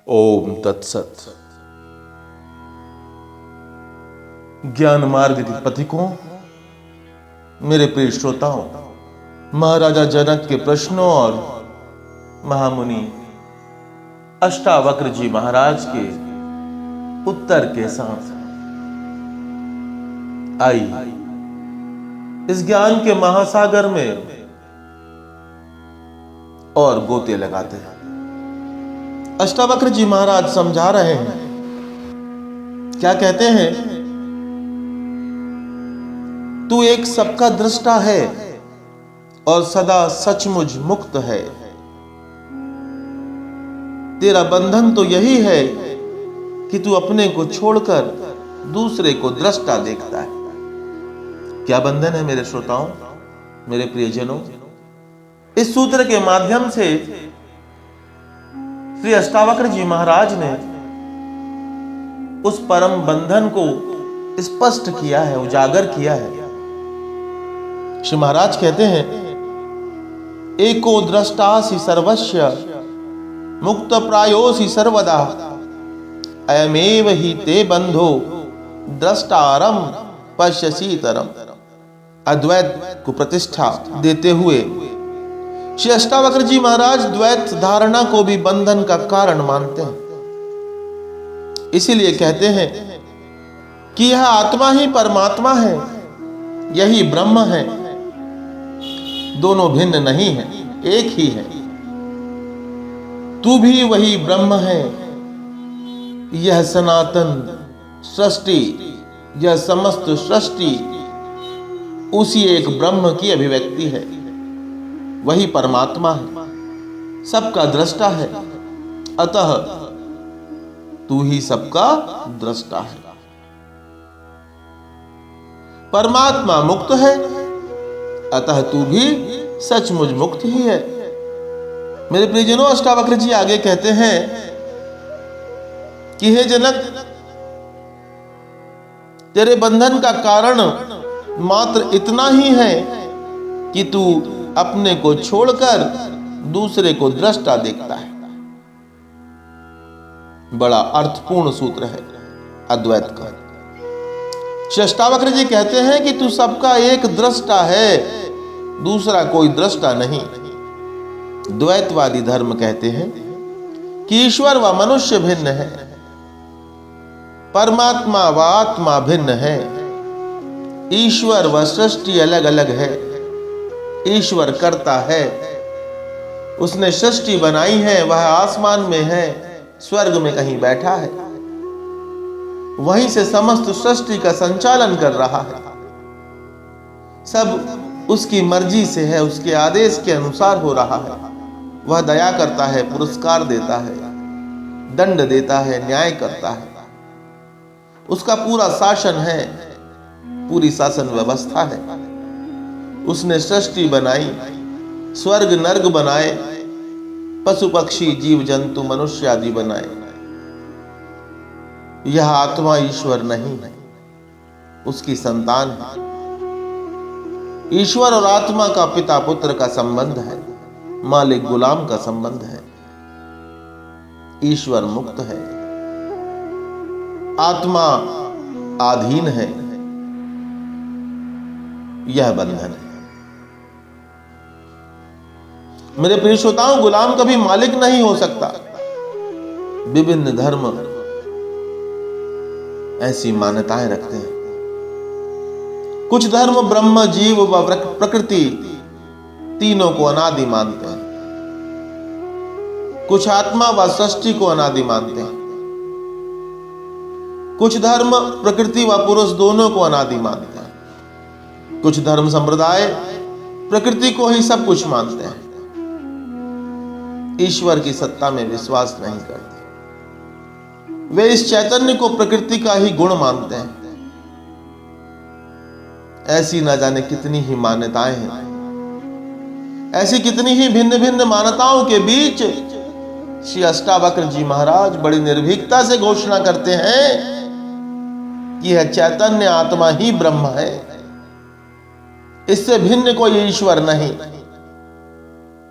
ओम तत्सत। ज्ञान मार्ग के पथिकों, मेरे प्रिय श्रोताओं, महाराजा जनक के प्रश्नों और महामुनि अष्टावक्र जी महाराज के उत्तर के साथ आइए इस ज्ञान के महासागर में और गोते लगाते हैं। अष्टावक्र जी महाराज समझा रहे हैं, क्या कहते हैं? तू एक सबका दृष्टा है और सदा सचमुच मुक्त है। तेरा बंधन तो यही है कि तू अपने को छोड़कर दूसरे को दृष्टा देखता है। क्या बंधन है मेरे श्रोताओं, मेरे प्रियजनों? इस सूत्र के माध्यम से श्री अष्टावक्र जी महाराज ने उस परम बंधन को स्पष्ट किया है, उजागर किया है। श्री महाराज कहते हैं, एको द्रष्टासि सर्वस्य मुक्त प्रायोसि सर्वदा अयमेव हि ते बंधो द्रष्टारम पश्यसीतरम। अद्वैत को प्रतिष्ठा देते हुए श्री अष्टावक्र जी महाराज द्वैत धारणा को भी बंधन का कारण मानते हैं। इसीलिए कहते हैं कि यह आत्मा ही परमात्मा है, यही ब्रह्म है, दोनों भिन्न नहीं है, एक ही है। तू भी वही ब्रह्म है। यह सनातन सृष्टि, यह समस्त सृष्टि उसी एक ब्रह्म की अभिव्यक्ति है। वही परमात्मा है, सबका दृष्टा है, अतः तू ही सबका दृष्टा है। परमात्मा मुक्त है, अतः तू भी सचमुच मुक्त ही है। मेरे प्रियजनों, अष्टावक्र जी आगे कहते हैं कि हे जनक, तेरे बंधन का कारण मात्र इतना ही है कि तू अपने को छोड़कर दूसरे को दृष्टा देखता है। बड़ा अर्थपूर्ण सूत्र है अद्वैत का। श्री अष्टावक्र जी कहते हैं कि तू सबका एक दृष्टा है, दूसरा कोई दृष्टा नहीं। द्वैतवादी धर्म कहते हैं कि ईश्वर व मनुष्य भिन्न है, परमात्मा व आत्मा भिन्न है, ईश्वर व सृष्टि अलग अलग है। ईश्वर करता है, उसने सृष्टि बनाई है, वह आसमान में है, स्वर्ग में कहीं बैठा है, वहीं से समस्त सृष्टि का संचालन कर रहा है। सब उसकी मर्जी से है, उसके आदेश के अनुसार हो रहा है। वह दया करता है, पुरस्कार देता है, दंड देता है, न्याय करता है। उसका पूरा शासन है, पूरी शासन व्यवस्था है। उसने सृष्टि बनाई, स्वर्ग नर्क बनाए, पशु पक्षी जीव जंतु मनुष्य आदि बनाए। यह आत्मा ईश्वर नहीं है, उसकी संतान है। ईश्वर और आत्मा का पिता पुत्र का संबंध है, मालिक गुलाम का संबंध है। ईश्वर मुक्त है, आत्मा आधीन है। यह बंधन है। मेरे प्रिय श्रोताओं, गुलाम कभी मालिक नहीं हो सकता। विभिन्न धर्म ऐसी मान्यताएं रखते हैं। कुछ धर्म ब्रह्म, जीव व प्रकृति तीनों को अनादि मानते हैं। कुछ आत्मा व सृष्टि को अनादि मानते हैं। कुछ धर्म प्रकृति व पुरुष दोनों को अनादि मानते हैं। कुछ धर्म संप्रदाय प्रकृति को ही सब कुछ मानते हैं, ईश्वर की सत्ता में विश्वास नहीं करते। वे इस चैतन्य को प्रकृति का ही गुण मानते हैं। ऐसी न जाने कितनी ही मान्यताएं हैं। ऐसी कितनी ही भिन्न भिन्न मान्यताओं के बीच श्री अष्टावक्र जी महाराज बड़ी निर्भीकता से घोषणा करते हैं कि यह चैतन्य आत्मा ही ब्रह्म है, इससे भिन्न कोई ईश्वर नहीं।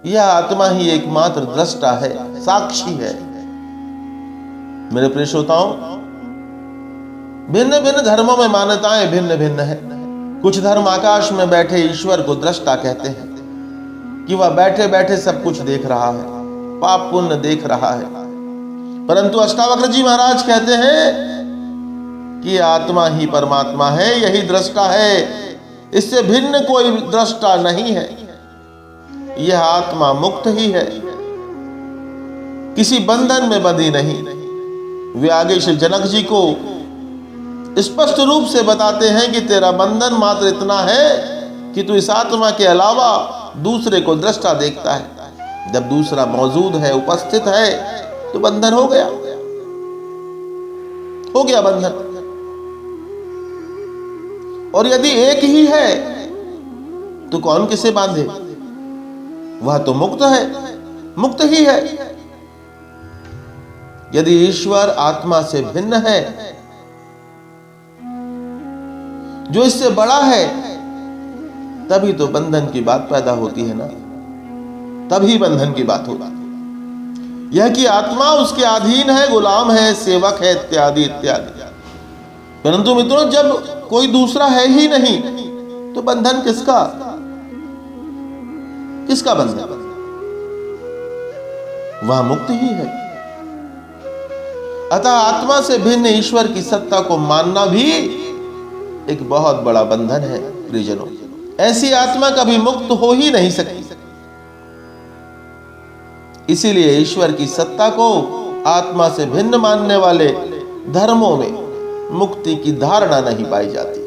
यह आत्मा ही एकमात्र दृष्टा है, साक्षी है। मेरे प्रिय श्रोताओं, भिन्न भिन्न धर्मों में मान्यताएं भिन्न भिन्न है। कुछ धर्म आकाश में बैठे ईश्वर को दृष्टा कहते हैं कि वह बैठे बैठे सब कुछ देख रहा है, पाप पुण्य देख रहा है। परंतु अष्टावक्र जी महाराज कहते हैं कि आत्मा ही परमात्मा है, यही दृष्टा है, इससे भिन्न कोई दृष्टा नहीं है। यह आत्मा मुक्त ही है, किसी बंधन में बंधी नहीं। वे आगे श्री जनक जी को स्पष्ट रूप से बताते हैं कि तेरा बंधन मात्र इतना है कि तू इस आत्मा के अलावा दूसरे को दृष्टा देखता है। जब दूसरा मौजूद है, उपस्थित है, तो बंधन हो गया बंधन। और यदि एक ही है तो कौन किसे बांधे? वह तो मुक्त है, मुक्त ही है। यदि ईश्वर आत्मा से भिन्न है, जो इससे बड़ा है, तभी तो बंधन की बात पैदा होती है ना, तभी बंधन की बात होगी। यह कि आत्मा उसके अधीन है, गुलाम है, सेवक है, इत्यादि इत्यादि। परंतु मित्रों, जब कोई दूसरा है ही नहीं तो बंधन किसका? किसका बंधन? वह मुक्त ही है। अतः आत्मा से भिन्न ईश्वर की सत्ता को मानना भी एक बहुत बड़ा बंधन है प्रियजनों। ऐसी आत्मा कभी मुक्त हो ही नहीं सकती। इसीलिए ईश्वर की सत्ता को आत्मा से भिन्न मानने वाले धर्मों में मुक्ति की धारणा नहीं पाई जाती।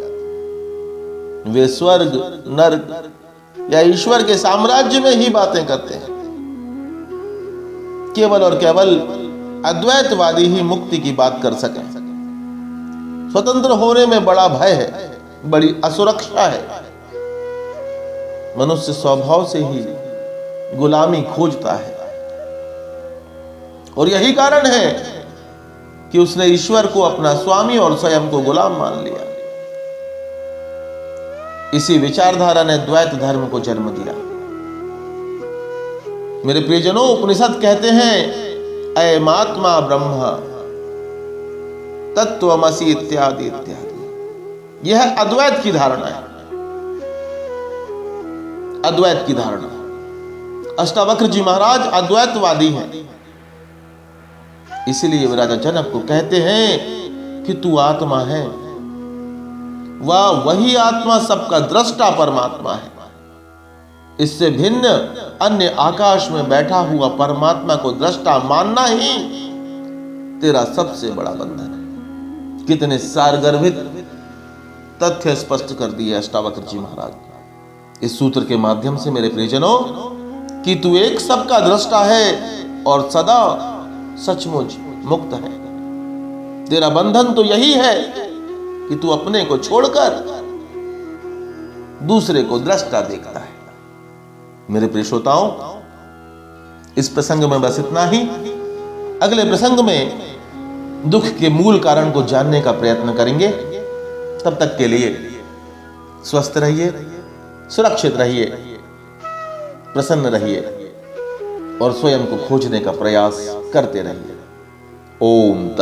वे स्वर्ग, नरक या ईश्वर के साम्राज्य में ही बातें करते हैं। केवल और केवल अद्वैतवादी ही मुक्ति की बात कर सके। स्वतंत्र होने में बड़ा भय है, बड़ी असुरक्षा है। मनुष्य स्वभाव से ही गुलामी खोजता है, और यही कारण है कि उसने ईश्वर को अपना स्वामी और स्वयं को गुलाम मान लिया। इसी विचारधारा ने द्वैत धर्म को जन्म दिया। मेरे प्रियजनों, उपनिषद कहते हैं अयमात्मा ब्रह्म तत्त्वमसि इत्यादि इत्यादि। यह अद्वैत की धारणा है, अद्वैत की धारणा। अष्टावक्र जी महाराज अद्वैतवादी हैं। इसलिए वे राजा जनक को कहते हैं कि तू आत्मा है, वह वही आत्मा सबका दृष्टा परमात्मा है। इससे भिन्न अन्य आकाश में बैठा हुआ परमात्मा को दृष्टा मानना ही तेरा सबसे बड़ा बंधन है। कितने सारगर्भित तथ्य स्पष्ट कर दिए अष्टावक्र जी महाराज इस सूत्र के माध्यम से। मेरे प्रियजनों, कि तू एक सबका दृष्टा है और सदा सचमुच मुक्त है। तेरा बंधन तो यही है कि तू अपने को छोड़कर दूसरे को दृष्टा देखता है। मेरे प्रिय श्रोताओं, इस प्रसंग में बस इतना ही। अगले प्रसंग में दुख के मूल कारण को जानने का प्रयत्न करेंगे। तब तक के लिए स्वस्थ रहिए, सुरक्षित रहिए, प्रसन्न रहिए और स्वयं को खोजने का प्रयास करते रहिए। ओम तत्सत।